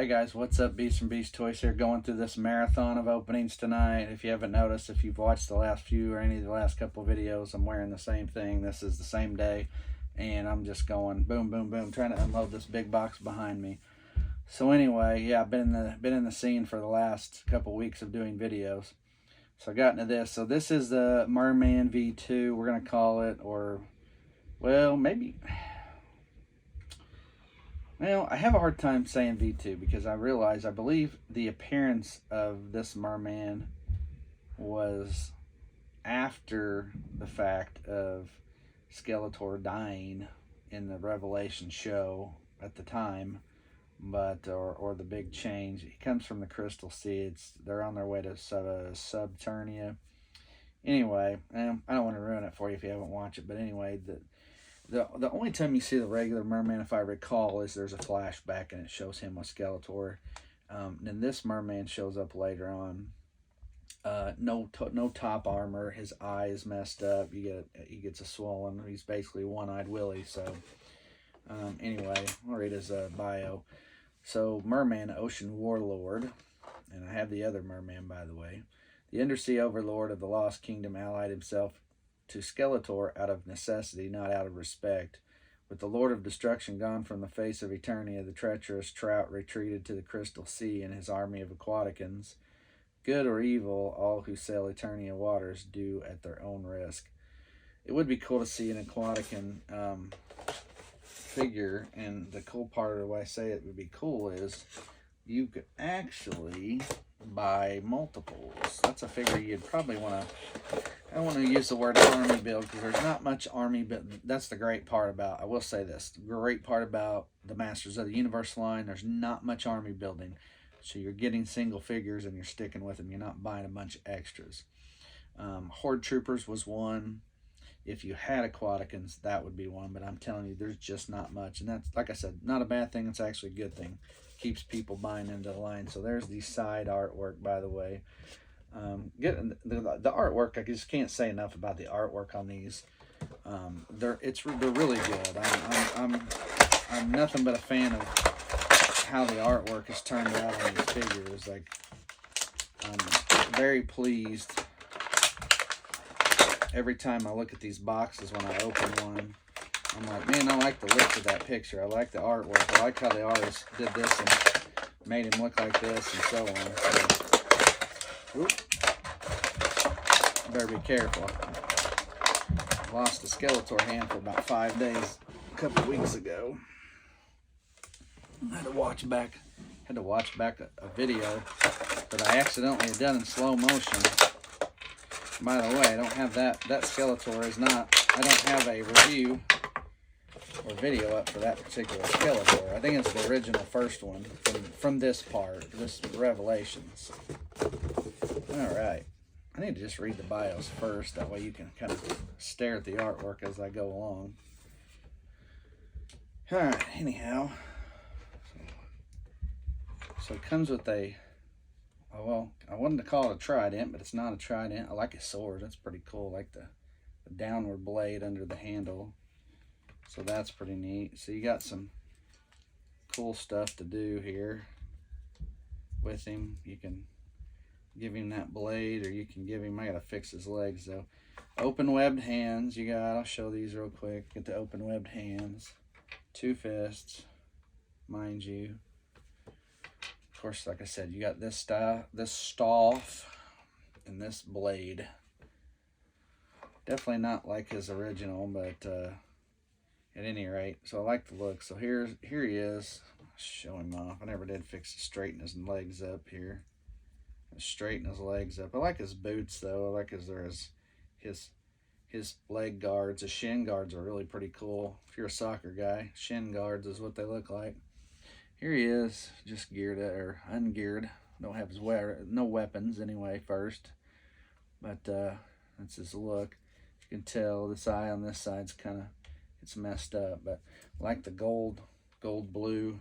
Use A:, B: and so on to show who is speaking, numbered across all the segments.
A: Hey guys, what's up? Beast from Beast Toys here, going through this marathon of openings tonight. If you haven't noticed, if you've watched the last few or any of the last couple of videos, I'm wearing the same thing. This is the same day, and I'm just going boom, boom, boom, trying to unload this big box behind me. So anyway, yeah, I've been in the scene for the last couple weeks of doing videos. So I got into this. So this is the Merman V2, we're gonna call it, or well, maybe. Well, I have a hard time saying V2 because I believe the appearance of this merman was after the fact of Skeletor dying in the Revelation show at the time, but or the big change. He comes from the Crystal Seeds. They're on their way to Subternia. Anyway, I don't want to ruin it for you if you haven't watched it, but anyway, the only time you see the regular merman, if I recall, is there's a flashback and it shows him with Skeletor. And this merman shows up later on. No top armor. His eye is messed up. He gets a swollen. He's basically one-eyed Willie. So anyway, I'll read his bio. So Merman, Ocean Warlord, and I have the other merman, by the way. The undersea overlord of the Lost Kingdom allied himself to Skeletor out of necessity, not out of respect. With the Lord of Destruction gone from the face of Eternia, the treacherous Trout retreated to the Crystal Sea and his army of Aquaticans. Good or evil, all who sail Eternia waters do at their own risk. It would be cool to see an Aquatican figure, and the cool part of the way I say it would be cool is you could actually buy multiples. That's a figure you'd probably want to... I don't want to use the word army build because there's not much army build. That's the great part about, I will say this, the great part about the Masters of the Universe line, there's not much army building. So you're getting single figures and you're sticking with them. You're not buying a bunch of extras. Horde Troopers was one. If you had Aquaticans, that would be one. But I'm telling you, there's just not much. And that's, like I said, not a bad thing. It's actually a good thing. Keeps people buying into the line. So there's the side artwork, by the way. The artwork, I just can't say enough about the artwork on these. They're really good. I'm nothing but a fan of how the artwork is turned out on these figures. Like, I'm very pleased every time I look at these boxes. When I open one, I'm like, man, I like the look of that picture. I like the artwork. I like how the artist did this and made him look like this and so on. So, oop. Better be careful. I lost a Skeletor hand for about 5 days a couple weeks ago. I had to watch back a video that I accidentally had done in slow motion. By the way, I don't have that Skeletor is not, I don't have a review or video up for that particular Skeletor. I think it's the original first one from this part, this Revelations. Alright. I need to just read the bios first, that way you can kind of stare at the artwork as I go along. Alright, anyhow. So it comes with a, well, I wanted to call it a trident, but it's not a trident. I like his sword. That's pretty cool. I like the downward blade under the handle. So that's pretty neat. So you got some cool stuff to do here with him. You can give him that blade, or you can give him, I gotta fix his legs though. Open webbed hands. I'll show these real quick. Get the open webbed hands. 2 fists, mind you. Of course, like I said, you got this staff, and this blade. Definitely not like his original, but at any rate, so I like the look. So here he is. Show him off. I never did fix to straighten his legs up here. Straighten his legs up. I like his boots though. I like his leg guards. His shin guards are really pretty cool. If you're a soccer guy, shin guards is what they look like. Here he is, just geared or ungeared. Don't have no weapons anyway. First, but that's his look. You can tell this eye on this side's it's messed up, but I like the gold, blue,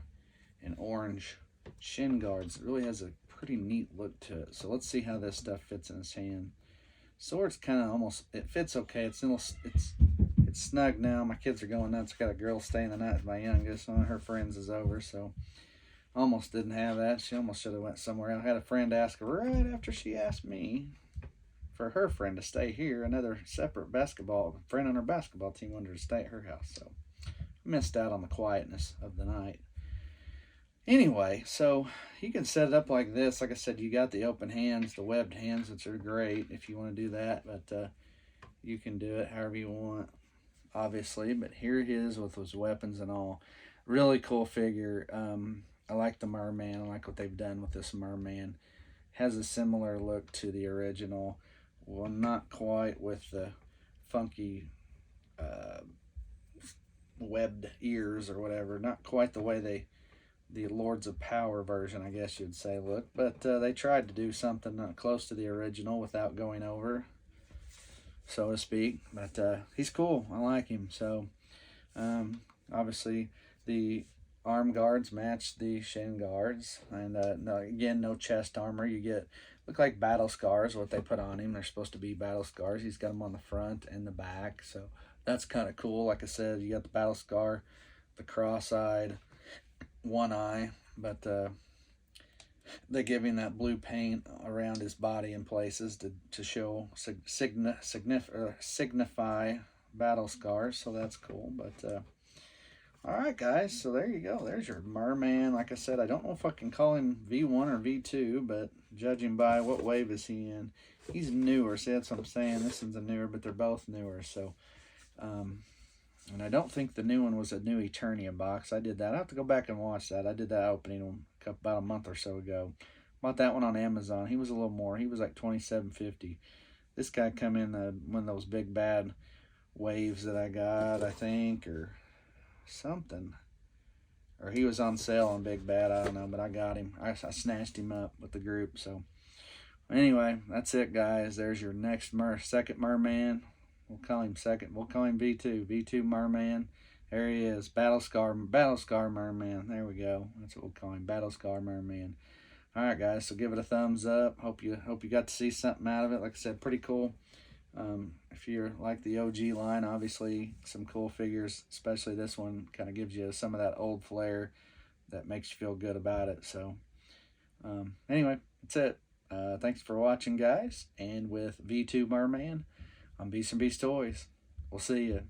A: and orange shin guards. It really has a pretty neat look to it. So let's see how this stuff fits in his hand. Sword's kind of almost, it fits okay. It's snug now. My kids are going nuts. Got a girl staying the night with my youngest. One of her friends is over, so Almost didn't have that. She almost should have went somewhere else. I had a friend ask her right after she asked me for her friend to stay here. Another separate basketball friend on her basketball team wanted her to stay at her house. So I missed out on the quietness of the night. Anyway, so you can set it up like this. Like I said, you got the open hands, the webbed hands, which are great if you want to do that. But you can do it however you want, obviously. But here he is with his weapons and all. Really cool figure. I like the merman. I like what they've done with this merman. Has a similar look to the original. Well, not quite with the funky uh, webbed ears or whatever. Not quite the way the Lords of Power version, I guess you'd say, look. But they tried to do something close to the original without going over, so to speak. But he's cool. I like him. So obviously the arm guards match the shin guards, and no, again, no chest armor. You get look like battle scars. What they put on him, they're supposed to be battle scars. He's got them on the front and the back, so that's kind of cool. Like I said, you got the battle scar, the cross-eyed, one eye, but they give him that blue paint around his body in places to show signify battle scars, so that's cool. But all right, guys, so there you go. There's your merman. Like I said, I don't know if I can call him V1 or V2, but judging by what wave is he in, he's newer. See, that's what I'm saying. This one's a newer, but they're both newer. So and I don't think the new one was a new Eternia box. I did that. I have to go back and watch that. I did that opening about a month or so ago. Bought that one on Amazon. He was a little more. He was like $27.50. This guy come in one of those big bad waves that I got, I think, or something. Or he was on sale on Big Bad. I don't know, but I got him. I snatched him up with the group. So anyway, that's it, guys. There's your next second merman. We'll call him second. We'll call him V2. V2 merman. There he is. Battle Scar merman. There we go. That's what we'll call him. Battle Scar merman. All right, guys. So give it a thumbs up. Hope you got to see something out of it. Like I said, pretty cool. If you're like the OG line, obviously some cool figures. Especially this one kind of gives you some of that old flair that makes you feel good about it. So anyway, that's it. Thanks for watching, guys. And with V2 Merman, I'm Beast and Beast Toys. We'll see you.